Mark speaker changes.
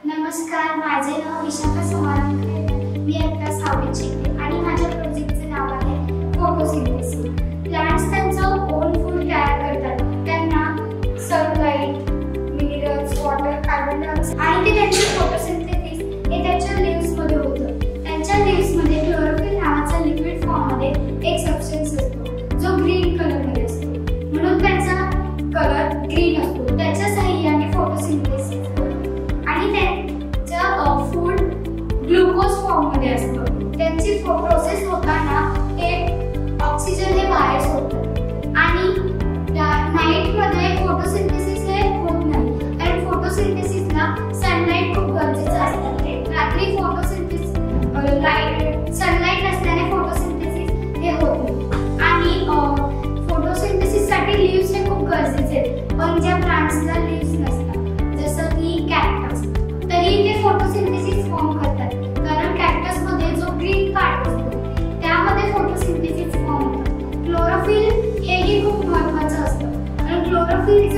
Speaker 1: नमस्कार, माझे नाव विशाखा समारंभकर. मी आता 6वीत शिकते आणि माझ्या प्रोजेक्टचे नाव आहे फोटोसिंथेसिस. प्लांट्स त्यांचं ओन फूड तयार करतात. त्यांना sunlight, minerals, water, carbon dioxide आणि ते त्यांचे फोटोसिंथेसिस हे त्यांच्या लीव्स मध्ये होतं. त्यांच्या लीव्स मध्ये क्लोरोफिल नावाचा लिक्विड फॉर्म मध्ये एक सबस्टन्स असतो जो ग्रीन कलर मध्ये असतो, म्हणून त्यांचा कलर ग्रीन असतो. त्याच्या साहाय्याने फोटोसिंथेसिस आणि त्यांचं फूड ग्लुकोज फॉर्म मध्ये असतं. त्यांची प्रोसेस होताना ते ऑक्सिजन हे बाहेर सोडतात आणि नाईट मध्ये फोटोसिंथेसिस हे होत नाही, कारण फोटोसिंथेसिसला सनलाइट खूप गरजेचं असतं. रात्री सनलाइट नसल्याने फोटोसिंथेसिस हे होत नाही आणि फोटोसिंथेसिस साठी लीव्स हे खूप गरजेचे आहेत. पण ज्या प्लांट्सला लीव्स नसतात, जसं की कॅक्टस, तरी ते फोटोसिंथेसिस फॉर्म करतात, कारण कॅक्टस मध्ये जो ग्रीन पार्ट असतो त्यामध्ये फोटोसिंथेसिस फॉर्म होतं. क्लोरोफिल हेही खूप महत्त्वाचं असतं, कारण क्लोरोफिल